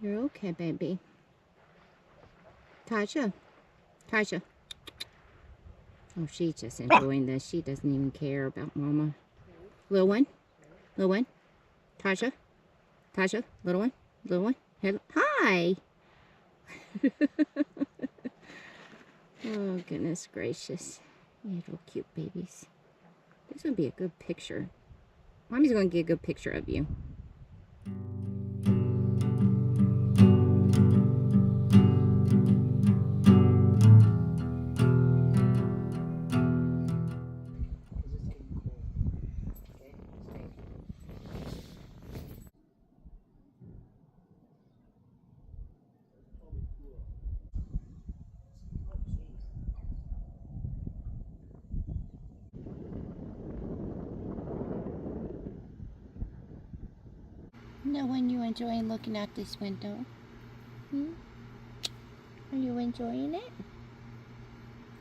You're okay, baby. Tasha. Tasha. Oh, she's just enjoying this. She doesn't even care about Mama. Little one. Little one. Tasha. Tasha. Little one. Little one. Hello. Hi. Oh, goodness gracious. Little cute babies. This would be a good picture. Mommy's going to get a good picture of you. Now, when you enjoying looking out this window? Are you enjoying it?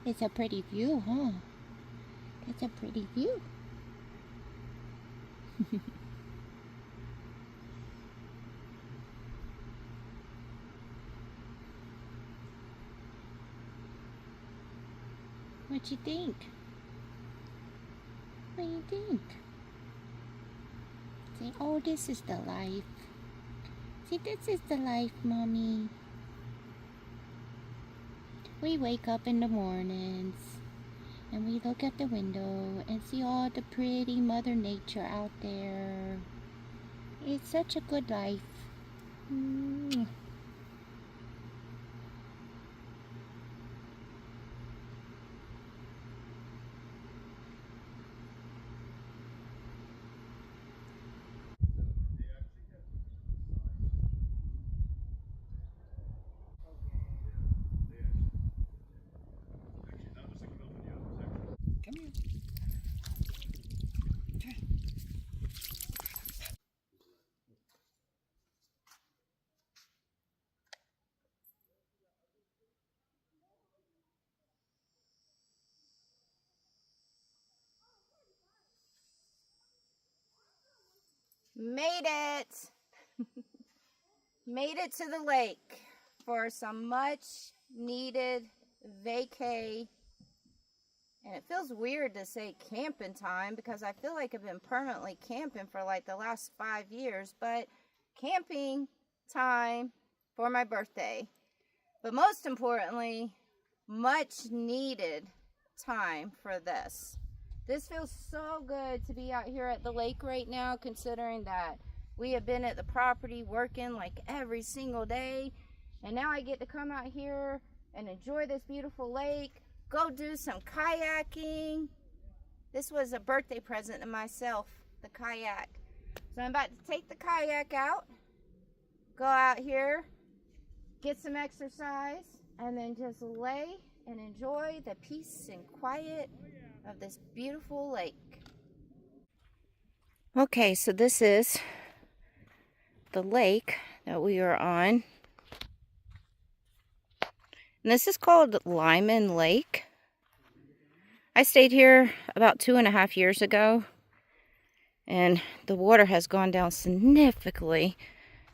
It's a pretty view, huh? It's a pretty view. What you think? What do you think? Say, oh, this is the life. See, this is the life, Mommy. We wake up in the mornings and we look at the window and see all the pretty Mother Nature out there. It's such a good life. Come here. Made it! Made it to the lake for some much needed vacay. And it feels weird to say camping time because I feel like I've been permanently camping for like the last 5 years, but camping time for my birthday. But most importantly, much needed time for this. This feels so good to be out here at the lake right now, considering that we have been at the property working like every single day. And now I get to come out here and enjoy this beautiful lake, go do some kayaking. This was a birthday present to myself, the kayak. So I'm about to take the kayak out, go out here, get some exercise, and then just lay and enjoy the peace and quiet of this beautiful lake. Okay, so this is the lake that we are on. And this is called Lyman Lake. I stayed here about 2.5 years ago, and the water has gone down significantly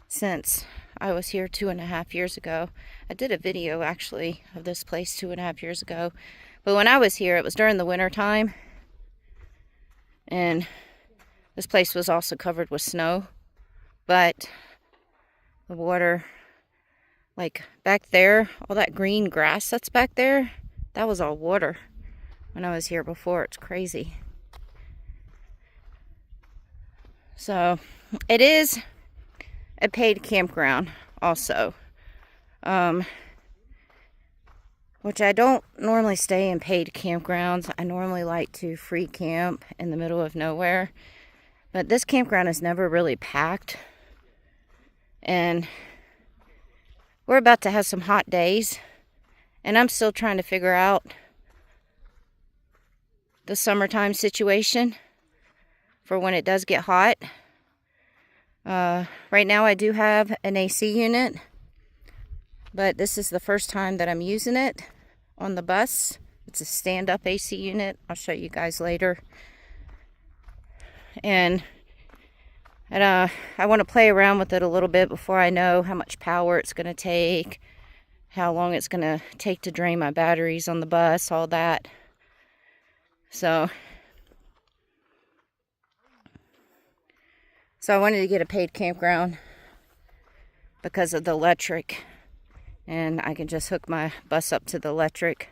since I was here 2.5 years ago. I did a video actually of this place 2.5 years ago, but when I was here it was during the winter time, and this place was also covered with snow, but the water, like back there, all that green grass that's back there, that was all water when I was here before. It's crazy. So it is a paid campground also, which I don't normally stay in paid campgrounds. I normally like to free camp in the middle of nowhere, but this campground is never really packed, and we're about to have some hot days, and I'm still trying to figure out the summertime situation for when it does get hot. Right now I do have an AC unit, but this is the first time that I'm using it on the bus. It's a stand-up AC unit. I'll show you guys later. And And I want to play around with it a little bit before I know how much power it's going to take, how long it's going to take to drain my batteries on the bus, all that. So I wanted to get a paid campground because of the electric. And I can just hook my bus up to the electric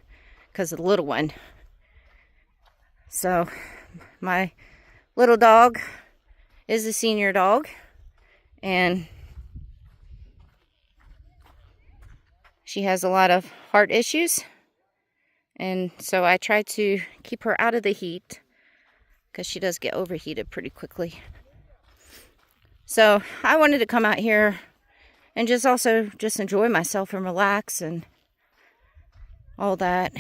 because of the little one. So my little dog is a senior dog. And she has a lot of heart issues. And so I try to keep her out of the heat because she does get overheated pretty quickly. So I wanted to come out here and just enjoy myself and relax and all that.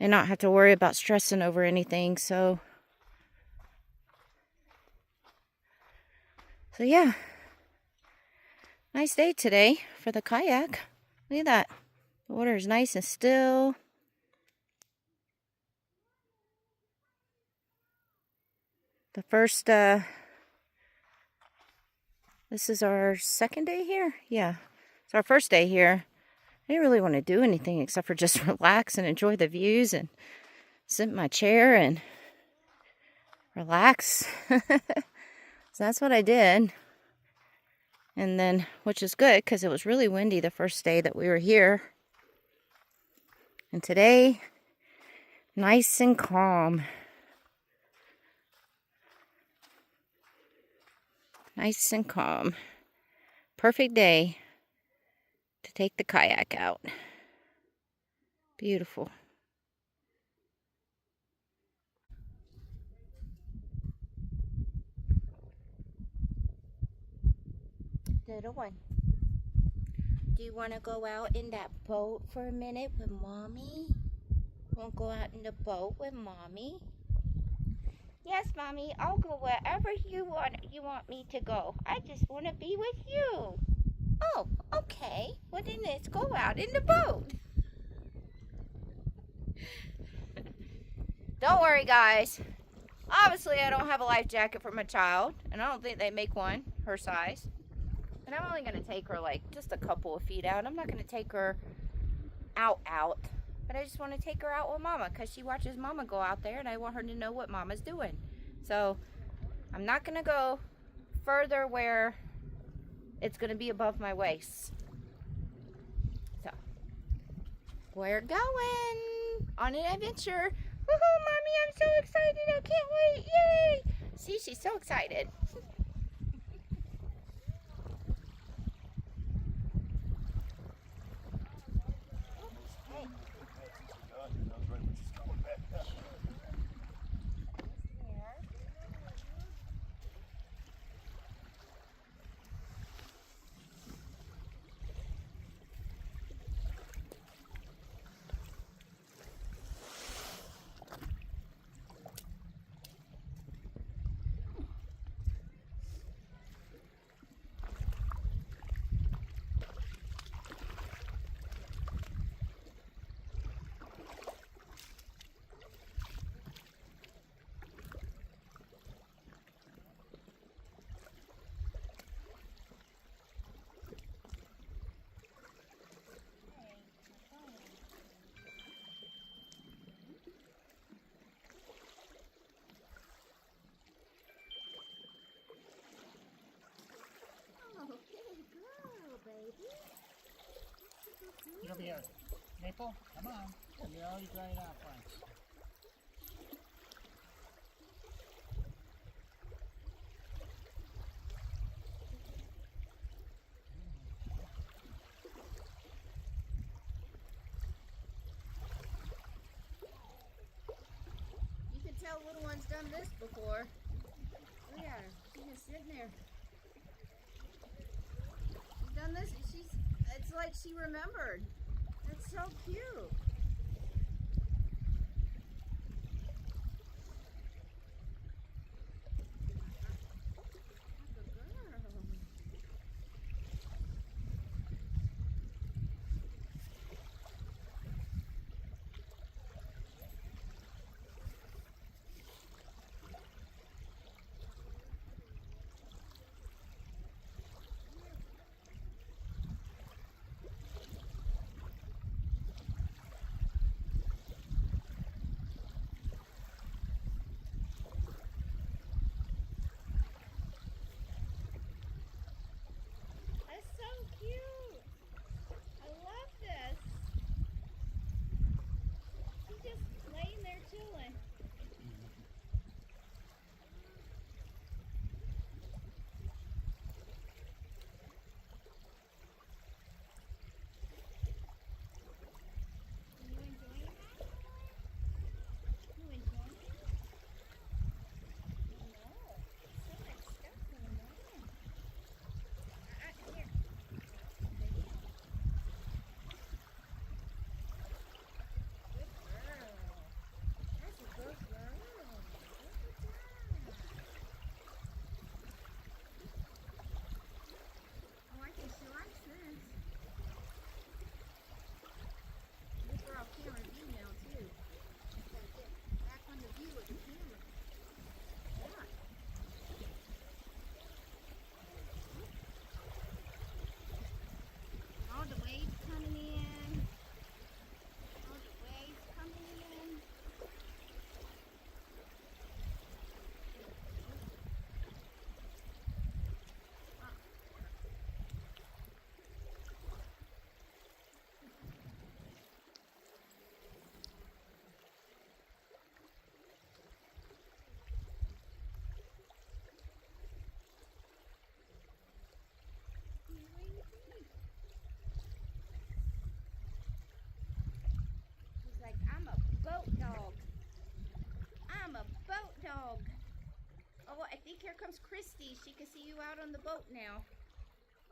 And not have to worry about stressing over anything. So yeah. Nice day today for the kayak. Look at that. The water is nice and still. The first, this is our second day here? Yeah, it's our first day here. I didn't really want to do anything except for just relax and enjoy the views and sit in my chair and relax. So that's what I did. And then, which is good because it was really windy the first day that we were here. And today, nice and calm. Nice and calm. Perfect day to take the kayak out. Beautiful. Little one, do you want to go out in that boat for a minute with Mommy? Want to go out in the boat with Mommy? Yes, Mommy, I'll go wherever you want me to go. I just want to be with you. Oh, okay. Well, then let's go out in the boat. Don't worry, guys. Obviously, I don't have a life jacket for my child, and I don't think they make one her size. And I'm only going to take her like just a couple of feet out. I'm not going to take her out. But I just want to take her out with Mama because she watches Mama go out there and I want her to know what Mama's doing. So I'm not going to go further where it's going to be above my waist. So we're going on an adventure. Woohoo, Mommy, I'm so excited. I can't wait. Yay. See, she's so excited. Get over here. Maple, come on. You're already drying out fine. You can tell little one's done this before. Look at her. She's just sitting there. She's done this. It's like she remembered. That's so cute. comes Christy. She can see you out on the boat now.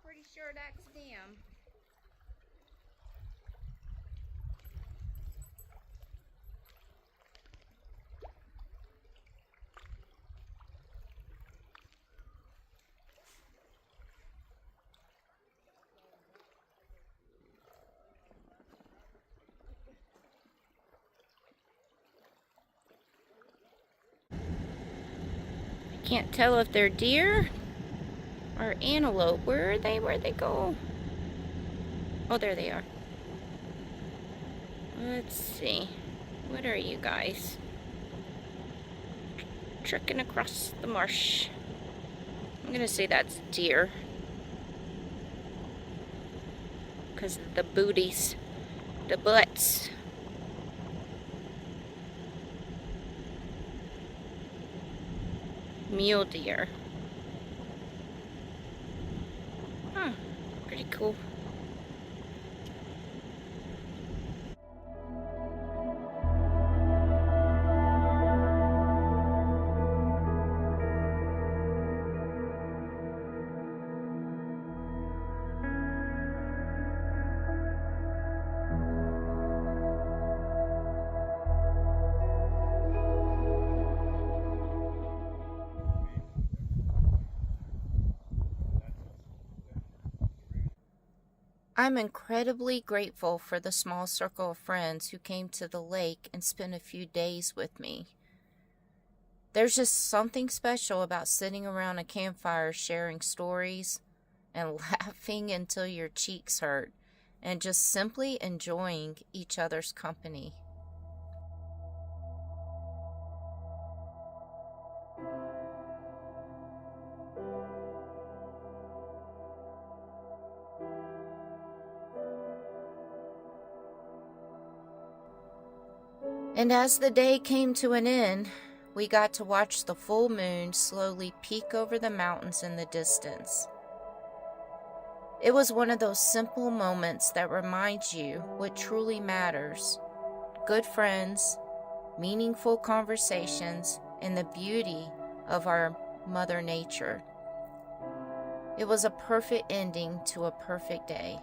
Pretty sure that's them. Can't tell if they're deer or antelope. Where are they? Where'd they go? Oh, there they are. Let's see. What are you guys? Trekking across the marsh. I'm gonna say that's deer. Because of the booties. The butts. Mule deer. Huh, pretty cool. I'm incredibly grateful for the small circle of friends who came to the lake and spent a few days with me. There's just something special about sitting around a campfire sharing stories and laughing until your cheeks hurt and just simply enjoying each other's company. And as the day came to an end, we got to watch the full moon slowly peek over the mountains in the distance. It was one of those simple moments that reminds you what truly matters: good friends, meaningful conversations, and the beauty of our Mother Nature. It was a perfect ending to a perfect day.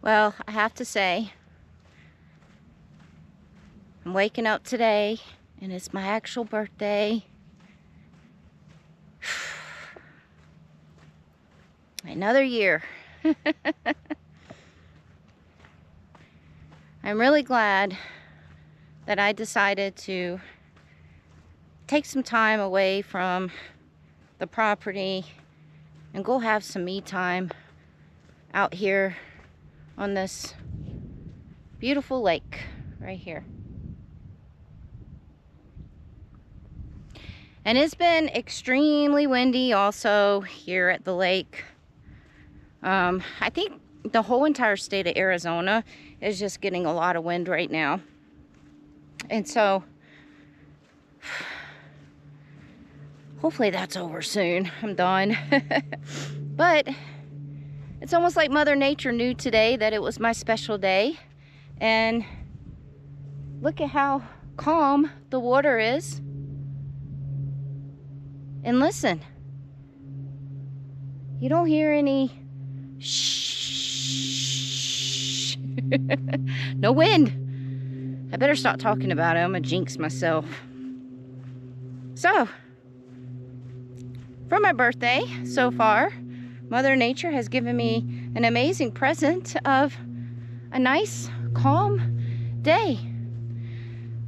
Well, I have to say, I'm waking up today, and it's my actual birthday. Another year. I'm really glad that I decided to take some time away from the property and go have some me time out here on this beautiful lake right here. And it's been extremely windy also here at the lake. I think the whole entire state of Arizona is just getting a lot of wind right now. And so hopefully that's over soon. I'm done. But it's almost like Mother Nature knew today that it was my special day. And look at how calm the water is. And listen, you don't hear any shh. No wind. I better stop talking about it. I'm gonna jinx myself. So, for my birthday so far, Mother Nature has given me an amazing present of a nice, calm day.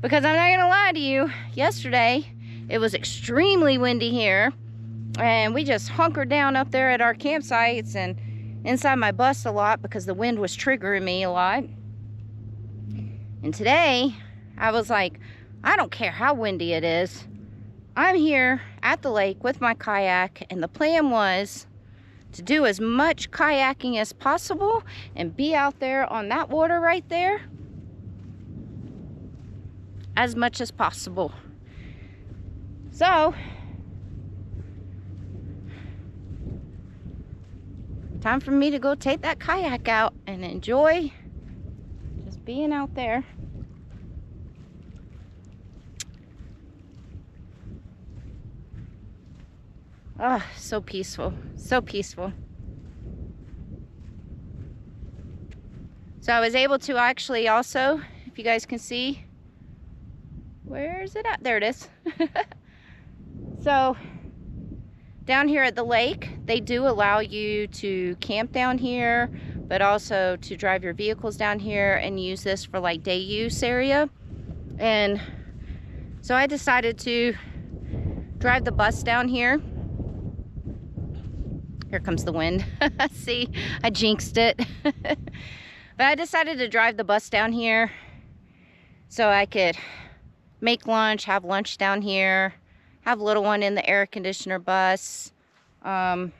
Because I'm not gonna lie to you, yesterday it was extremely windy here, and we just hunkered down up there at our campsites and inside my bus a lot because the wind was triggering me a lot. And today, I was like, I don't care how windy it is. I'm here at the lake with my kayak, and the plan was to do as much kayaking as possible and be out there on that water right there as much as possible. So time for me to go take that kayak out and enjoy just being out there. Oh, so peaceful, so peaceful. So I was able to actually also, if you guys can see, where is it at? There it is. So down here at the lake, they do allow you to camp down here, but also to drive your vehicles down here and use this for like day use area. And so I decided to drive the bus down here. Here comes the wind. See, I jinxed it. But I decided to drive the bus down here so I could make lunch, have lunch down here, have little one in the air conditioner bus. In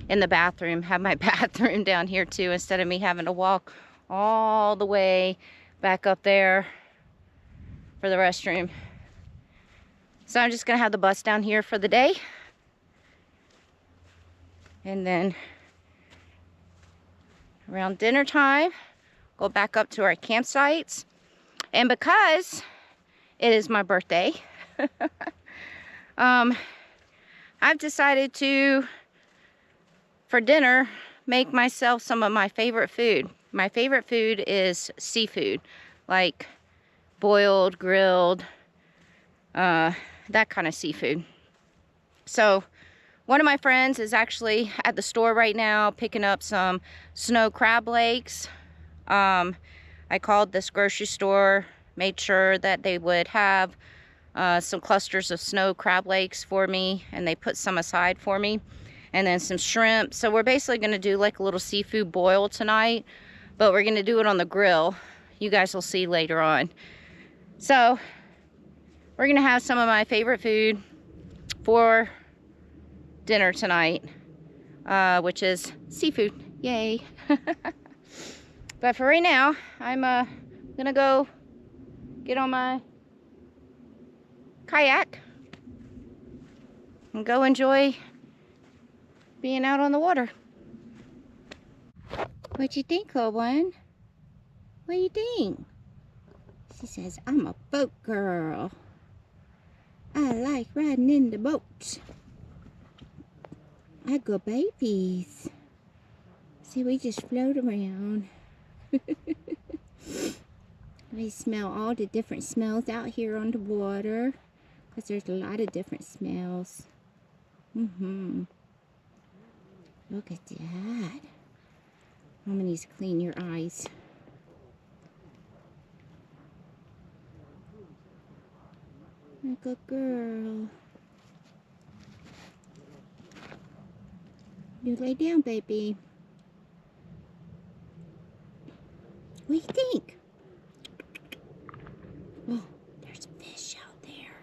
the bathroom, have my bathroom down here too, instead of me having to walk all the way back up there for the restroom. So I'm just gonna have the bus down here for the day. And then around dinner time, go back up to our campsites. And because it is my birthday, I've decided to, for dinner, make myself some of my favorite food. My favorite food is seafood, like boiled, grilled, that kind of seafood. So one of my friends is actually at the store right now picking up some snow crab legs. I called this grocery store, made sure that they would have some clusters of snow crab legs for me, and they put some aside for me, and then some shrimp. So we're basically going to do like a little seafood boil tonight, but we're going to do it on the grill. You guys will see later on. So we're going to have some of my favorite food for dinner tonight, which is seafood. Yay. But for right now, I'm gonna go get on my kayak and go enjoy being out on the water. What you think, little one? What do you think? She says, I'm a boat girl. I like riding in the boat. I go babies. See, we just float around. We smell all the different smells out here on the water, because there's a lot of different smells. Look at that. Mama needs to clean your eyes. Like a girl. You lay down, baby. What do you think? Oh, there's fish out there.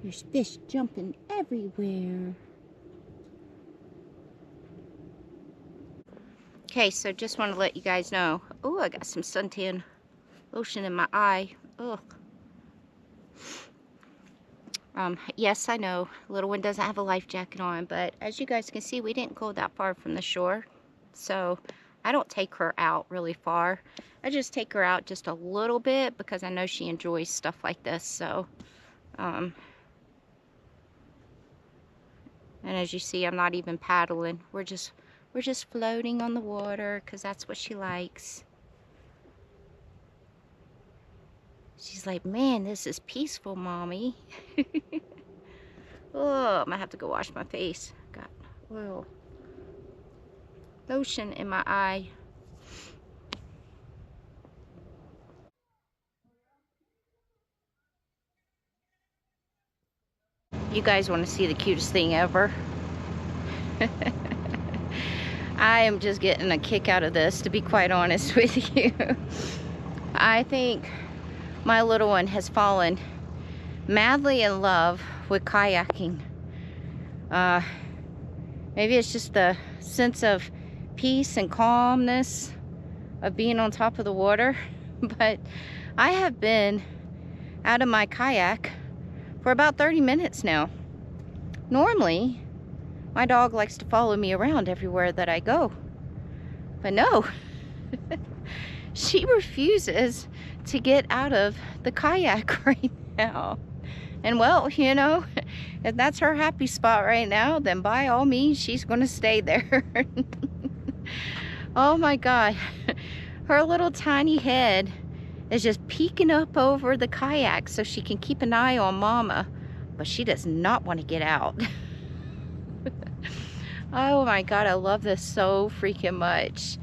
There's fish jumping everywhere. Okay, so just want to let you guys know. Oh, I got some suntan lotion in my eye. Ugh. Yes, I know, little one doesn't have a life jacket on, but as you guys can see, we didn't go that far from the shore. So I don't take her out really far. I just take her out just a little bit because I know she enjoys stuff like this. So, and as you see, I'm not even paddling. We're just floating on the water because that's what she likes. She's like, man, this is peaceful, Mommy. Oh, I'm gonna have to go wash my face. Got oil lotion in my eye. You guys want to see the cutest thing ever? I am just getting a kick out of this, to be quite honest with you. I think my little one has fallen madly in love with kayaking. Maybe it's just the sense of peace and calmness of being on top of the water, but I have been out of my kayak for about 30 minutes now. Normally, my dog likes to follow me around everywhere that I go. But no, she refuses to get out of the kayak right now. And well, you know, if that's her happy spot right now, then by all means, she's going to stay there. Oh my God. Her little tiny head is just peeking up over the kayak so she can keep an eye on Mama. But she does not want to get out. Oh my God, I love this so freaking much.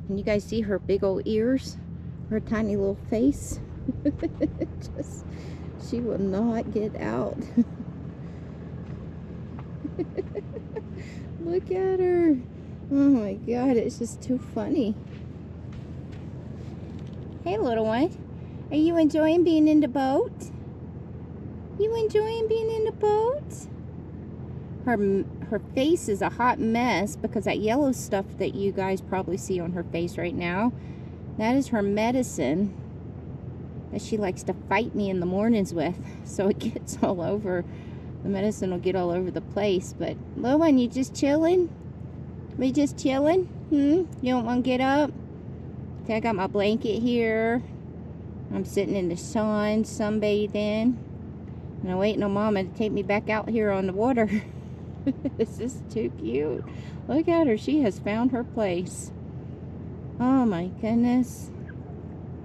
Can you guys see her big old ears? Her tiny little face? Just, she will not get out. Look at her. Oh my God, it's just too funny. Hey little one, are you enjoying being in the boat? You enjoying being in the boat? Her face is a hot mess because that yellow stuff that you guys probably see on her face right now, that is her medicine that she likes to fight me in the mornings with. So it gets all over. The medicine will get all over the place. But little one, you just chilling? We just chilling? You don't want to get up? Okay, I got my blanket here. I'm sitting in the sun, sunbathing. And I'm waiting on Mama to take me back out here on the water. This is too cute. Look at her. She has found her place. Oh my goodness.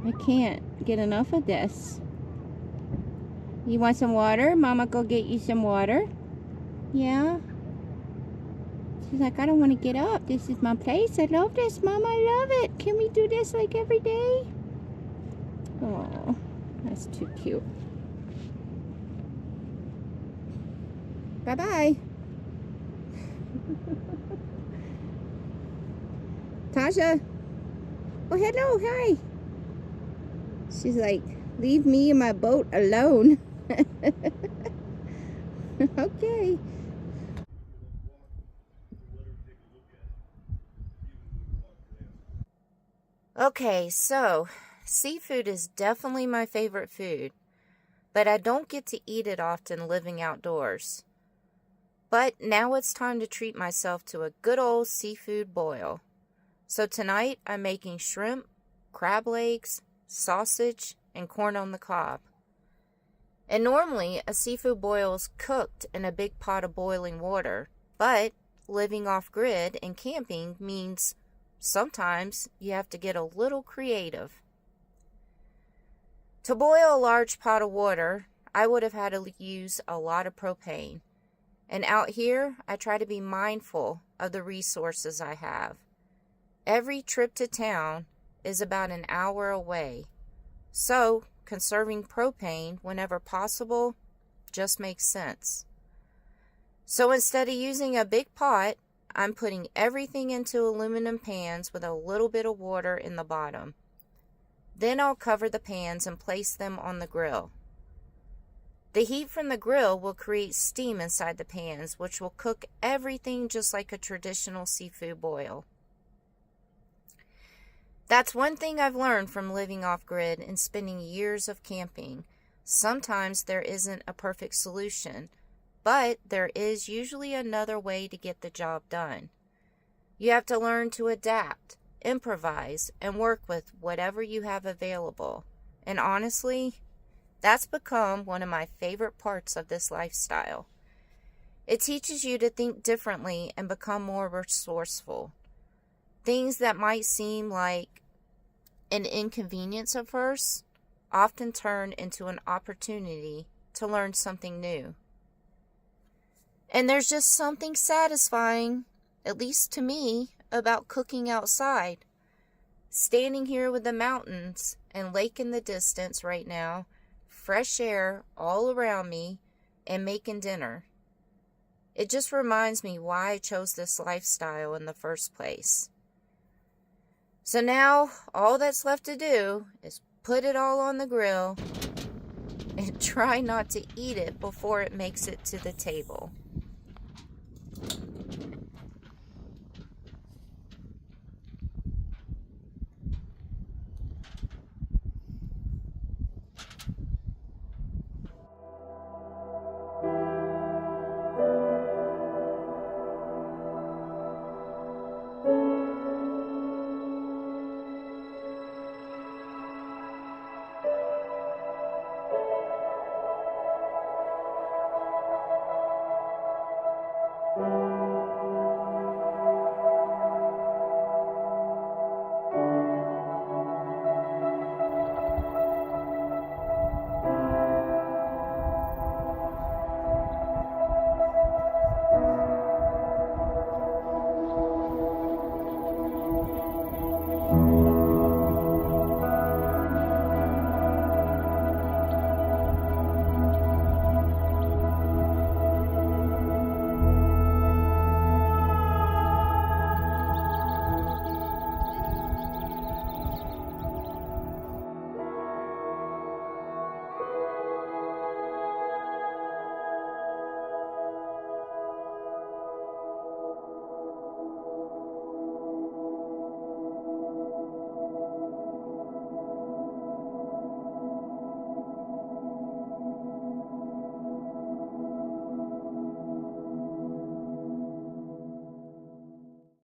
I can't get enough of this. You want some water? Mama go get you some water? Yeah? She's like, I don't want to get up. This is my place. I love this, Mama. I love it. Can we do this like every day? Oh, that's too cute. Bye-bye. Tasha. Oh, hello. Hi. She's like, leave me and my boat alone. Okay. Okay, so seafood is definitely my favorite food, but I don't get to eat it often living outdoors. But now it's time to treat myself to a good old seafood boil. So tonight I'm making shrimp, crab legs, sausage, and corn on the cob. And normally a seafood boil is cooked in a big pot of boiling water, but living off-grid and camping means sometimes you have to get a little creative. To boil a large pot of water, I would have had to use a lot of propane. And out here, I try to be mindful of the resources I have. Every trip to town is about an hour away. So, conserving propane whenever possible just makes sense. So instead of using a big pot, I'm putting everything into aluminum pans with a little bit of water in the bottom. Then I'll cover the pans and place them on the grill. The heat from the grill will create steam inside the pans, which will cook everything just like a traditional seafood boil. That's one thing I've learned from living off-grid and spending years of camping. Sometimes there isn't a perfect solution, but there is usually another way to get the job done. You have to learn to adapt, improvise, and work with whatever you have available. And honestly, that's become one of my favorite parts of this lifestyle. It teaches you to think differently and become more resourceful. Things that might seem like an inconvenience at first often turn into an opportunity to learn something new. And there's just something satisfying, at least to me, about cooking outside. Standing here with the mountains and lake in the distance right now, fresh air all around me, and making dinner. It just reminds me why I chose this lifestyle in the first place. So now, all that's left to do is put it all on the grill and try not to eat it before it makes it to the table. Bye.